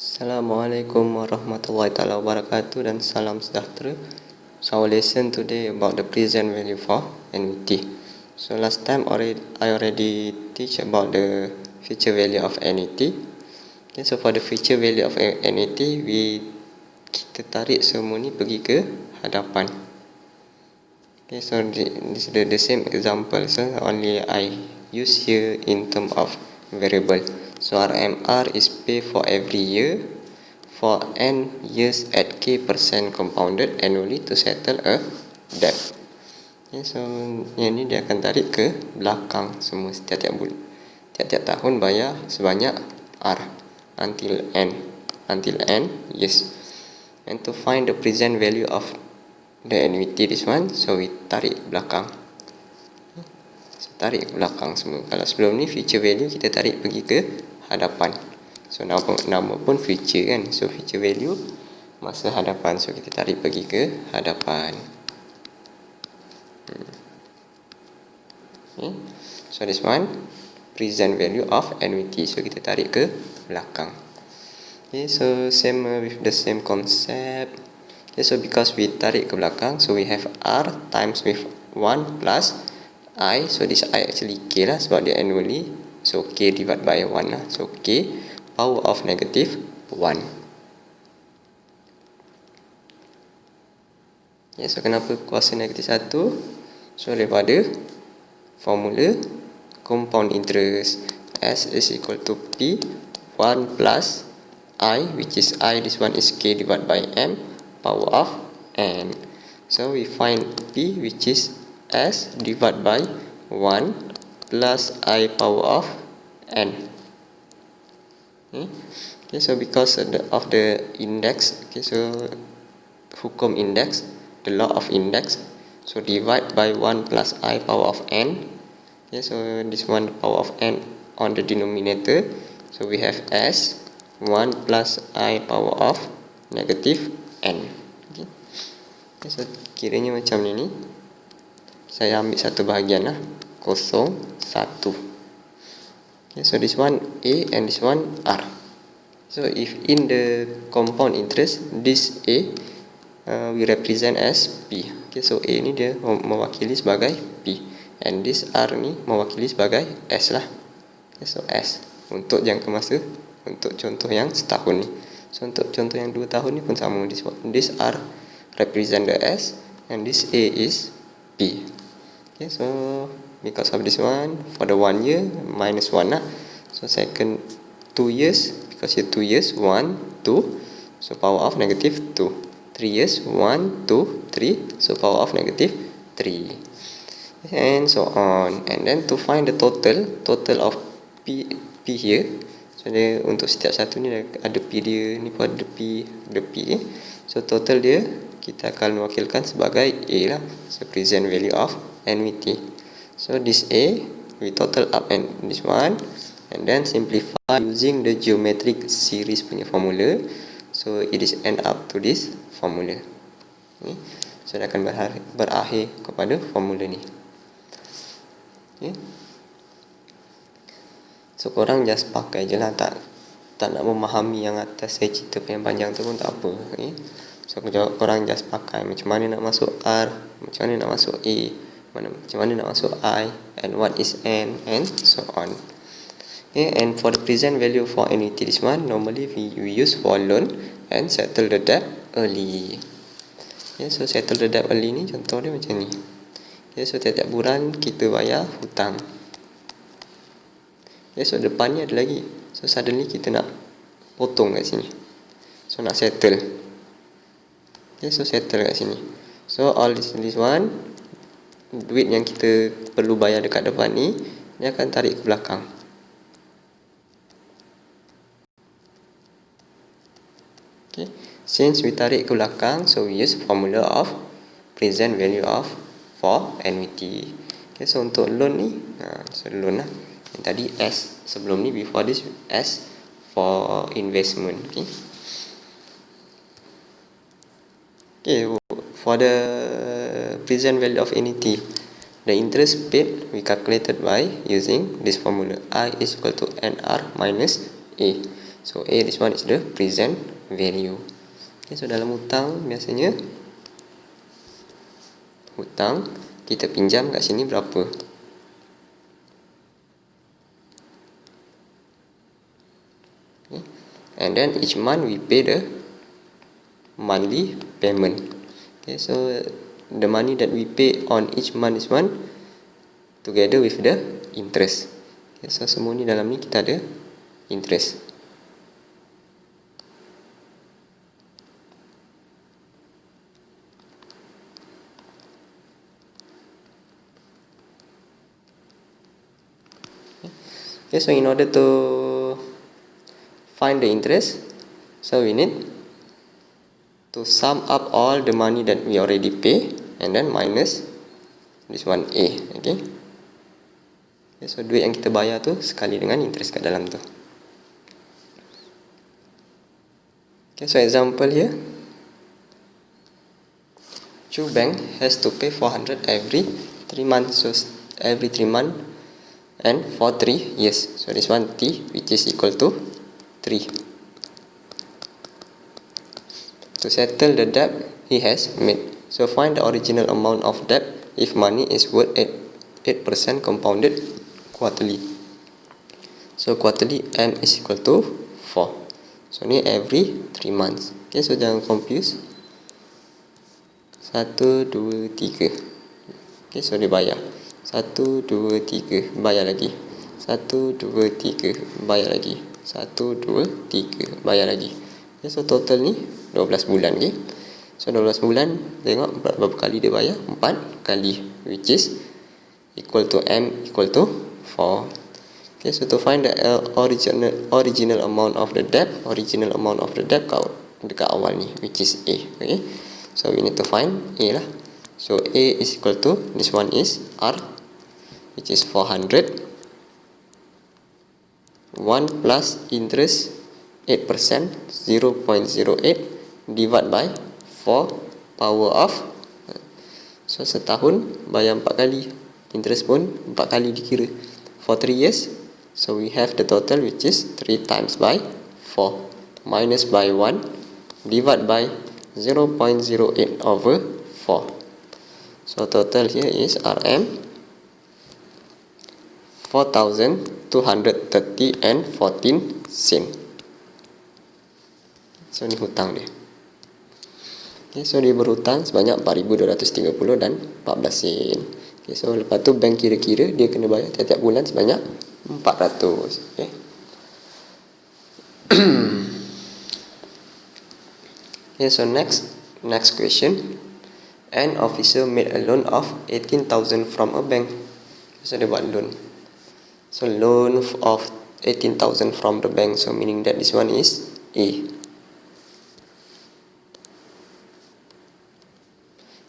Assalamualaikum warahmatullahi taala wabarakatuh dan salam sejahtera. So our lesson today about the present value for annuity. So last time I already teach about the future value of annuity. Okay, so for the future value of annuity, kita tarik semua ni pergi ke hadapan. Okay, so this is the same example. So only I use here in term of variable. So RMR is pay for every year for n years at k% compounded annually to settle a debt. Okay, so yang ni dia akan tarik ke belakang semua setiap bulan. Tiap-tiap tahun bayar sebanyak R until n years. And to find the present value of the annuity this one, so we tarik belakang. So, tarik belakang semua. Kalau sebelum ni future value kita tarik pergi ke hadapan. So nama pun future kan. So future value masa hadapan. So kita tarik pergi ke hadapan. Okay. So this one present value of annuity. So kita tarik ke belakang. Okay, so same with the same concept. Okay, so because we tarik ke belakang, so we have R times with 1 plus I. So this I actually K lah sebab dia annually. So K divided by 1 lah. So K power of negative 1. Okay, so kenapa kuasa negatif 1? So daripada formula compound interest S is equal to P 1 plus I, which is I, this one is K divided by M, power of N. So we find P, which is S divided by 1 plus I power of N. Okay, so because of the index, okay, so hukum index, the law of index, so divide by 1 plus I power of N. Okay, so this one power of N on the denominator, so we have S 1 plus I power of negative N. Okay. Okay, so kiranya macam ni. Saya ambil satu bahagian lah, 0, 1. Okay, so this one A and this one R. So if in the compound interest, this A we represent as P. Okay, so A ni dia mewakili sebagai P, and this R ni mewakili sebagai S lah. Okay, so S untuk jangka masa, untuk contoh yang setahun ni. So untuk contoh yang 2 tahun ni pun sama. This R represent the S and this A is P. Okay, so because of this one, for the 1 year minus 1 lah. So second 2 years, because here 2 years 1, 2, so power of negative 2. 3 years 1, 2, 3, so power of negative 3, and so on. And then to find the total of P here, so dia untuk setiap satu ni ada P dia, ni pun ada P, okay. So total dia kita akan wakilkan sebagai A lah, so present value of annuity. So this A we total up and this one, and then simplify using the geometric series punya formula. So it is end up to this formula. Okay. So dia akan berakhir kepada formula ni. Okay. So korang just pakai je lah, tak nak memahami yang atas saya cerita panjang tu pun tak apa. Okay. So korang just pakai macam mana nak masuk R, macam mana nak masuk A, macam mana nak masuk I, and what is N, and so on. Okay. And for the present value for annuity, this one normally we use for loan and settle the debt early. Okay, so settle the debt early ni contoh dia macam ni. Okay, so tiap-tiap bulan kita bayar hutang. Okay, so depan ni ada lagi. So suddenly kita nak potong kat sini. So nak settle. Okay, so settle kat sini. So all this one, duit yang kita perlu bayar dekat depan ni, dia akan tarik ke belakang. Okay. Since we tarik ke belakang, so we use formula of present value of for annuity. Okay, so untuk loan ni, so loan lah. Yang tadi S, sebelum ni before this S for investment. Okay. Okay, for the present value of annuity, the interest paid we calculated by using this formula. I is equal to NR minus A. So A, this one is the present value. Okay, so dalam hutang biasanya hutang kita pinjam kat sini berapa? Okay. And then each month we pay the monthly payment. Okay, so the money that we pay on each month is one together with the interest. Okay, so semua ni dalam ni kita ada interest. Okay, so in order to find the interest, so we need to sum up all the money that we already pay and then minus this one A. Okay, so duit yang kita bayar tu sekali dengan interest kat dalam tu. Okay, so example here, Chu Bank has to pay 400 every 3 months. So every 3 months and for 3 years. So this one T, which is equal to 3. To settle the debt he has made. So find the original amount of debt if money is worth 8% compounded quarterly. So quarterly M is equal to 4. So ni every 3 months. Okay, so jangan confuse. 1, 2, 3. Okay, so dia bayar 1, 2, 3, bayar lagi 1, 2, 3, bayar lagi 1, 2, 3, bayar lagi. Okay, so total ni 12 bulan. Okay, so 12 bulan, tengok berapa kali dia bayar? 4 kali, which is equal to M equal to 4. Okay, so to find the original amount of the debt, dekat awal ni, which is A. Okay, so we need to find A lah. So A is equal to, this one is R, which is 400, 1 plus interest 8%, 0.08 divided by 4 power of, so setahun bayar 4 kali, interest pun 4 kali dikira, for 3 years. So we have the total, which is 3 times by 4 minus by 1 divided by 0.08 over 4. So total here is RM 4,230 and 14 sen. So ni hutang dia. Okay, so dia berhutang sebanyak 4,230 dan 14 sen. Okay, so lepas tu bank kira-kira dia kena bayar tiap-tiap bulan sebanyak 400. Okay. Okay, so next question. An officer made a loan of 18,000 from a bank. So dia buat loan. So loan of 18,000 from the bank. So meaning that this one is A.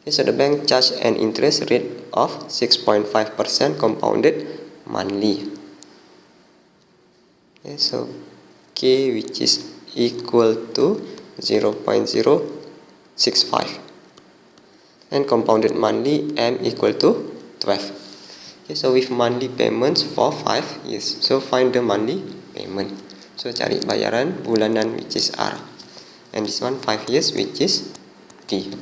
Okay, so the bank charged an interest rate of 6.5% compounded monthly. Okay, so K, which is equal to 0.065. And compounded monthly M equal to 12. Okay, so with monthly payments for 5 years. So find the monthly payment. So cari bayaran bulanan, which is R. And this one 5 years, which is T.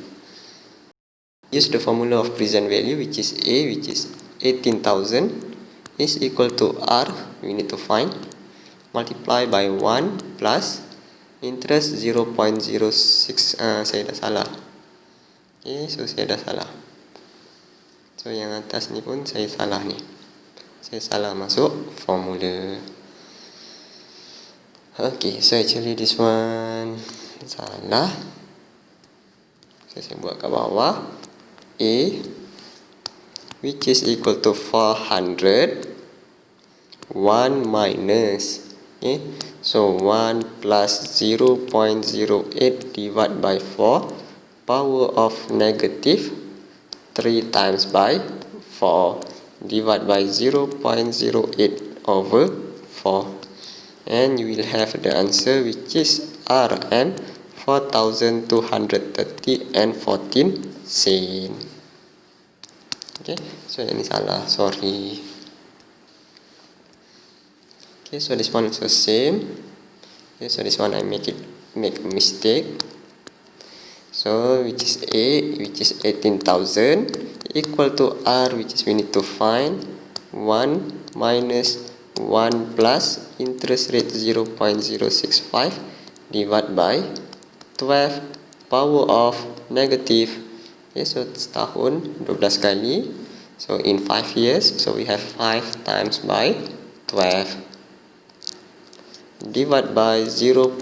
Use the formula of present value, which is A, which is 18,000 is equal to R. We need to find. Multiply by 1 plus interest 0.06. Saya dah salah. Okay, so saya dah salah. So yang atas ni pun saya salah ni. Saya salah masuk formula. Okay, so actually this one salah. So saya buat kat bawah. A, which is equal to 400. 1 minus. Okay, so 1 plus 0.08 divided by 4. Power of negative 3 times by 4 divided by 0.08 over 4, and you will have the answer, which is Rm 4,230 and 14 sen. Okay, so ini salah, sorry. Okay, so this one is the same. Okay, so this one I make a mistake. So which is A, which is 18,000, equal to R, which is we need to find 1 minus 1 plus interest rate 0.065 divided by 12 power of negative. Okay, so setahun 12 kali. So in 5 years, so we have 5 times by 12 divided by 0.065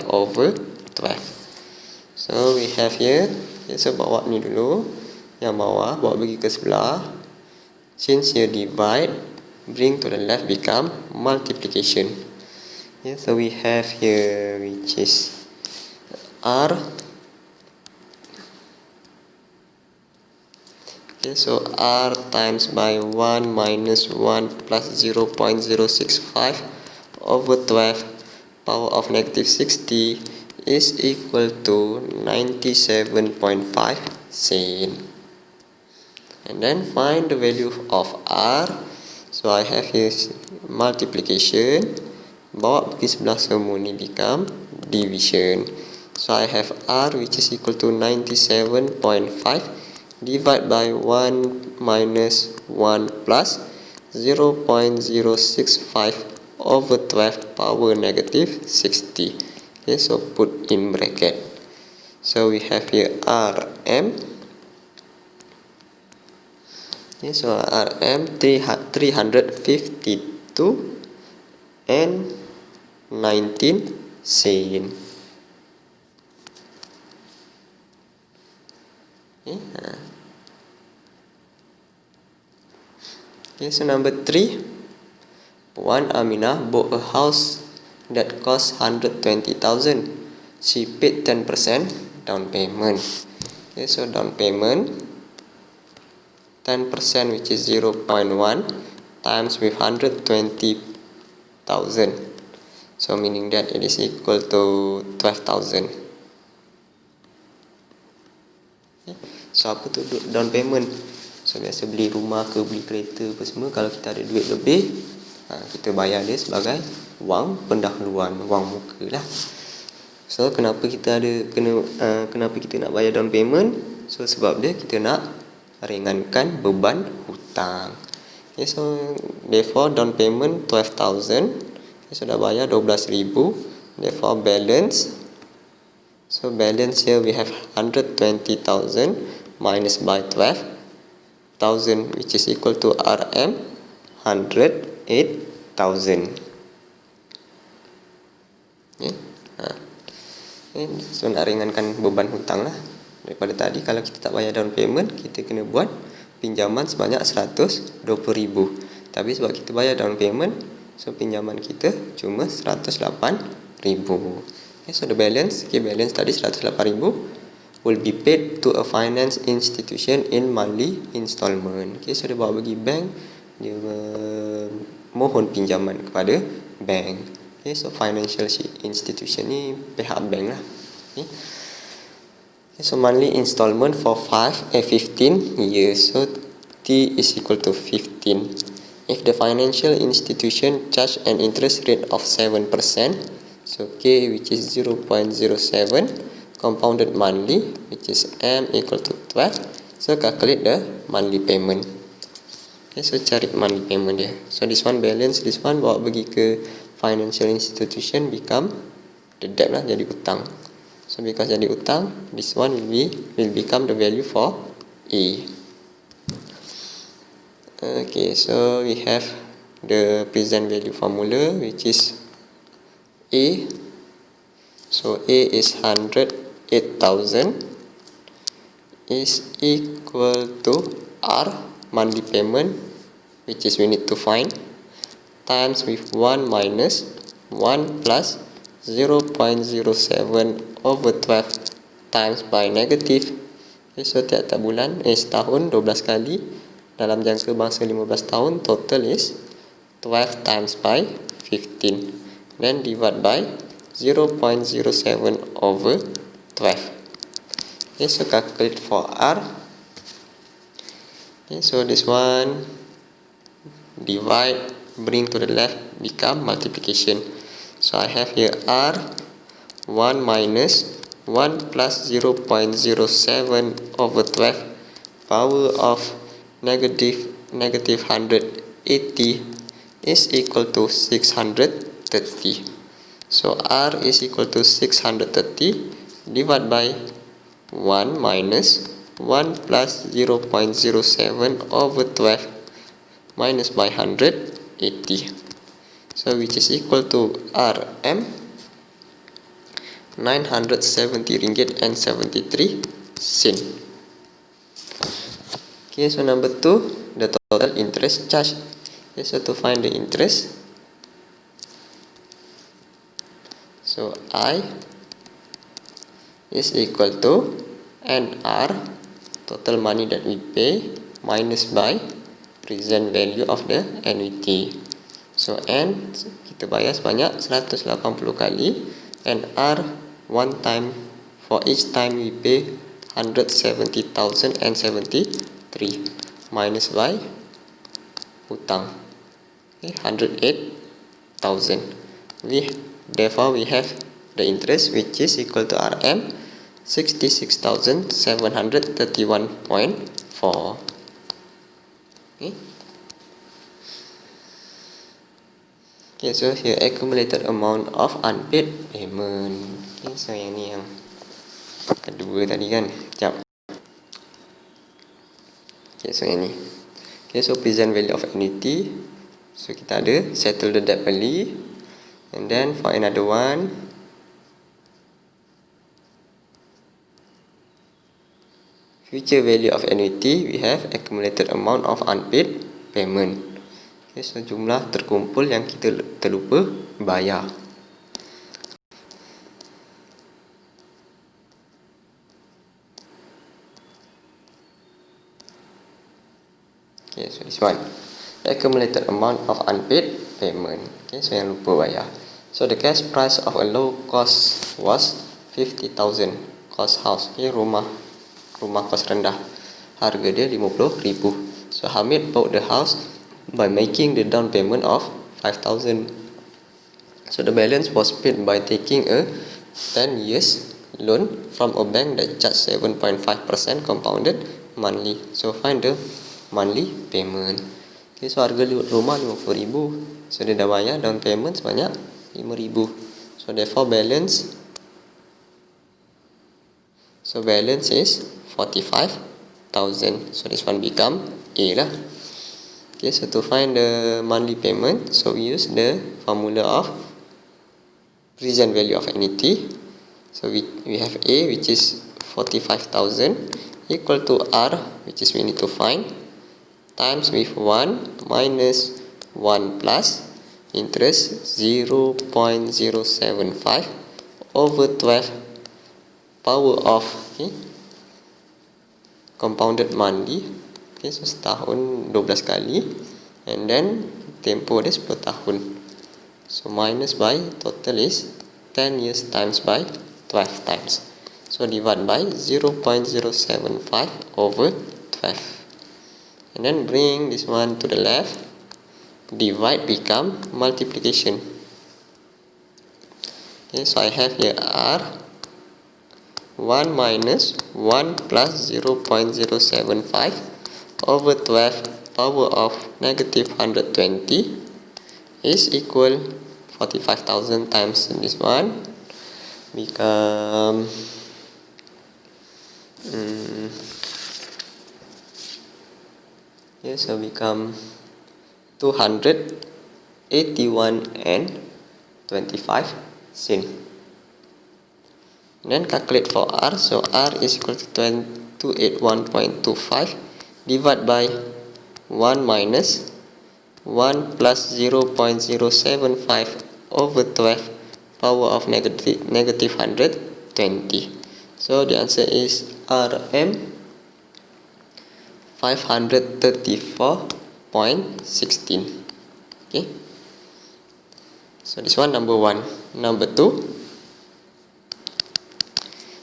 over 12. So we have here, okay, so bawa ni dulu, yang bawah bawa pergi ke sebelah, change here divide, bring to the left become multiplication. Okay, so we have here which is R. Okay, so R times by 1 minus 1 plus 0.065 over 12 power of negative 60 is equal to 97.5 cent. And then find the value of R. So I have here multiplication, bawa pergi sebelah semua ni become division. So I have R which is equal to 97.5 divided by 1 minus 1 plus 0.065 over 12 power negative 60. Okay, so put in bracket. So we have here Rm. Okay, so Rm 352 and 19 cent. Okay, okay, so number 3. One Aminah bought a house that cost 120,000. She paid 10% down payment. Okay, so down payment 10% which is 0.1 times with 120,000. So meaning that it is equal to 12,000. Okay, so apa tu down payment? So biasa beli rumah ke beli kereta apa semua, kalau kita ada duit lebih, kita bayar dia sebagai wang pendahuluan, wang muka lah. So kenapa kita nak bayar down payment? So sebab dia kita nak ringankan beban hutang. Okay, so therefore down payment 12,000. Okay, so dah bayar 12,000. Therefore balance. So balance here we have 120,000 minus by 12,000 which is equal to RM 108,000. Okay. Okay. So nak ringankan beban hutang lah. Daripada tadi kalau kita tak bayar down payment, kita kena buat pinjaman sebanyak 120,000. Tapi sebab kita bayar down payment, so pinjaman kita cuma 108,000. Okay, so the balance, okay, balance tadi 108,000 will be paid to a finance institution in monthly installment. Okay, so dia bawa pergi bank, dia mohon pinjaman kepada bank. Okay, so financial institution ni pihak bank lah. Okay. So monthly installment for 15 years. So T is equal to 15. If the financial institution charge an interest rate of 7%, so K which is 0.07 compounded monthly, which is M equal to 12. So calculate the monthly payment. Okay, so cari monthly payment dia. So this one balance, this one bawa pergi ke financial institution become the debt lah, jadi hutang. So because jadi hutang, this one will become the value for A. Okay, so we have the present value formula which is A. So A is 108,000 is equal to R, monthly payment, which is we need to find, times with 1 minus 1 plus 0.07 over 12 times by negative. Okay, so tiap-tiap bulan, setahun 12 kali, dalam jangka masa 15 tahun, total is 12 times by 15. Then divide by 0.07 over 12. Okay, so calculate for R. Okay, so this one divide, bring to the left become multiplication. So I have here R 1 minus 1 plus 0.07 over 12 power of negative 180 is equal to 630. So R is equal to 630 divided by 1 minus 1 plus 0.07 over 12 minus by 180. So which is equal to RM 970 ringgit and 73 sen. Okay, so number 2, the total interest charge. Okay, so to find the interest, so I is equal to NR, total money that we pay, minus by present value of the annuity. So N kita bayar sebanyak 180 kali, and R one time, for each time we pay 170,073 minus by hutang, okay, 108,000. Therefore we have the interest which is equal to RM 66,731.4. Okay. Okay, so here accumulated amount of unpaid payment. Okay, so yang ni yang kedua tadi kan. Sekejap. Okay, so yang ni. Okay, so present value of annuity. So kita ada settle the debt early. And then for another one, future value of annuity, we have accumulated amount of unpaid payment. Okay, so jumlah terkumpul yang kita terlupa bayar. Okay, so this one, the accumulated amount of unpaid payment. Okay, so yang lupa bayar. So the cash price of a low cost was 50,000. Cost house, okay, rumah kos rendah. Harga dia 50,000. So Hamid bought the house by making the down payment of 5,000. So the balance was paid by taking a 10 years loan from a bank that charged 7.5% compounded monthly. So find the monthly payment. Okay, so harga rumah 50,000. So dia dah bayar down payment sebanyak 5,000. So therefore balance is 45,000. So this one become A lah. Okay, so to find the monthly payment, so we use the formula of present value of annuity. So we have A, which is 45,000, equal to R, which is we need to find, times with 1 minus 1 plus interest 0.075 over 12 power of, okay, compounded monthly. Okay, so setahun 12 kali, and then tempoh dia 10 tahun. So minus by total is 10 years times by 12 times. So divide by 0.075 over 12. And then bring this one to the left. Divide become multiplication. Okay, so I have here R 1 minus 1 plus 0.075 over 12 power of negative 120 is equal 45,000 times this one become so become 281 and 25 sen. Then calculate for R. So R is equal to 281.25 divided by 1 minus 1 plus 0.075 over 12 power of negative 120. So the answer is RM 534.16. Okay, so this one number 1. Number 2,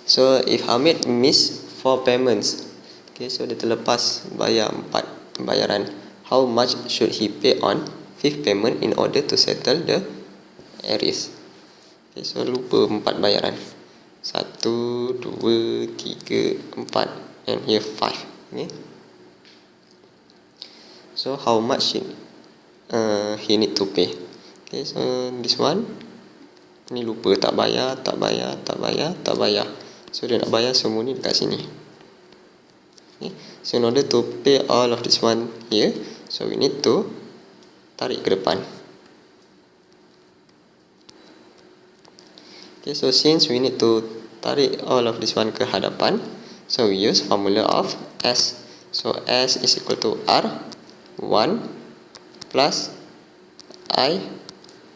so if Hamid miss 4 payments, okay, so dia terlepas bayar 4 bayaran, how much should he pay on 5th payment in order to settle the arrears? Okay, so lupa 4 bayaran. 1, 2, 3, 4, and here 5. Okay. So how much he need to pay? Okay, so this one ni lupa tak bayar. So dia nak bayar semua ni dekat sini. Okay. So in order to pay all of this one here, so we need to tarik ke depan. Okay, so since we need to tarik all of this one ke hadapan, so we use formula of S. So S is equal to R1 plus I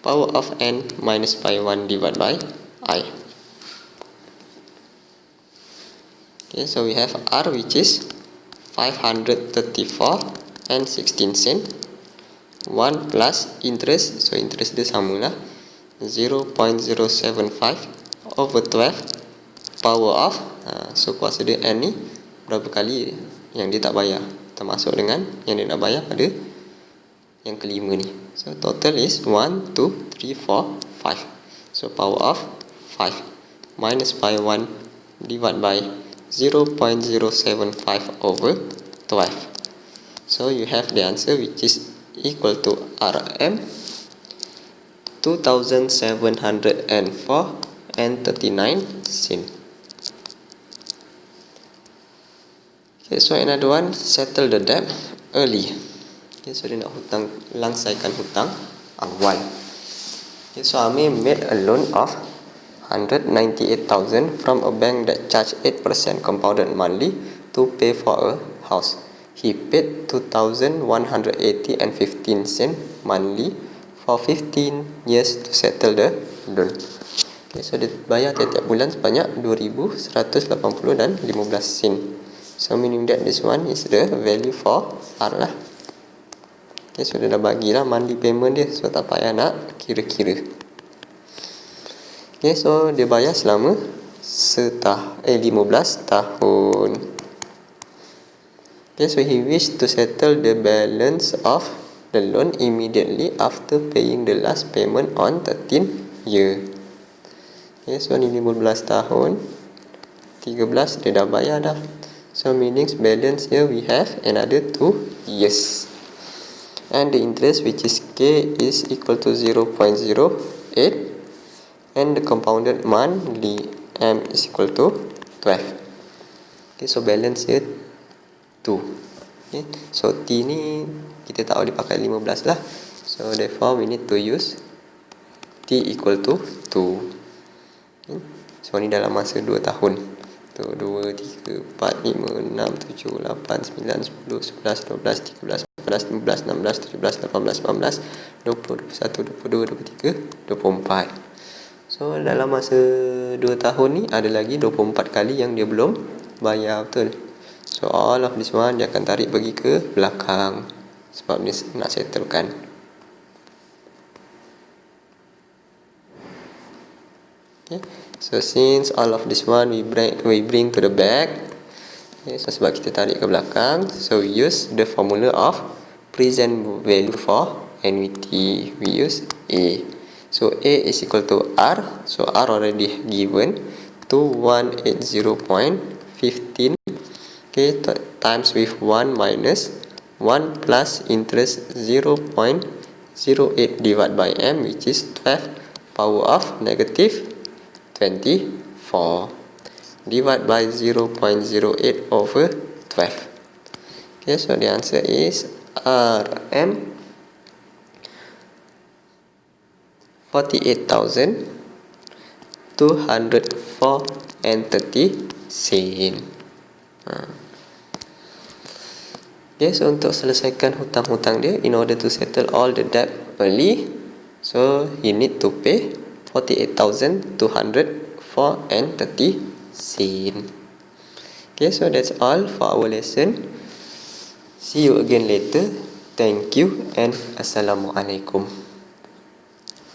power of n minus by 1 divided by I. Okay, so we have R, which is 534 and 16 cent. 1 plus interest, so interest dia samalah 0.075 over 12 power of, so kuasa dia n ni berapa kali yang dia tak bayar, termasuk dengan yang dia nak bayar pada yang kelima ni. So total is 1, 2, 3, 4, 5. So power of 5 minus by 1 divided by 0.075 over 12. So you have the answer, which is equal to RM 2,704 and 39 cent. Okay, so another one, settle the debt early. Okay, so dia nak langsaikan hutang awal. Okay, so Amir made a loan of 198,000 from a bank that charged 8% compounded monthly to pay for a house. He paid 2,180 and 15 cent monthly for 15 years to settle the loan. Okay, so dia bayar tiap-tiap bulan sebanyak 2,180 dan 15 sen. So meaning that this one is the value for R lah. Okay, so dia dah bagilah monthly payment dia, so tak payah nak kira-kira. Okay, so dia bayar selama 15 tahun. Okay, so he wished to settle the balance of the loan immediately after paying the last payment on 13th year. Okay, so ni 15 tahun, 13 dia dah bayar dah. So meaning balance here we have another 2 years. And the interest, which is K, is equal to 0.08, and the compounded monthly M is equal to 12. Okay, so balance here 2. Okay, so T ni kita tak boleh pakai 15 lah. So therefore we need to use T equal to 2. Okay, so ni dalam masa 2 tahun. 2, 3, 4, 5, 6, 7, 8, 9, 10, 11, 12, 13, 14, 15, 16, 17, 18, 19, 20, 21, 22, 23, 24. So dalam masa 2 tahun ni ada lagi 24 kali yang dia belum bayar, betul. So all of this one dia akan tarik pergi ke belakang sebab dia nak settlekan. Okay, so since all of this one we bring to the back. Okay, so sebab kita tarik ke belakang, so we use the formula of present value for annuity. We use A. So A is equal to R. So R already given, 2180.15. Okay, times with 1 minus 1 plus interest 0.08 divided by M, which is 12 power of negative 24 divided by 0.08 over 12. Okay, so the answer is RM 48,204 and 30 sen. Okay, so untuk selesaikan hutang-hutang dia, in order to settle all the debt early, so he need to pay 48,204 and 30 sen. Okay, so that's all for our lesson. See you again later. Thank you and Assalamualaikum.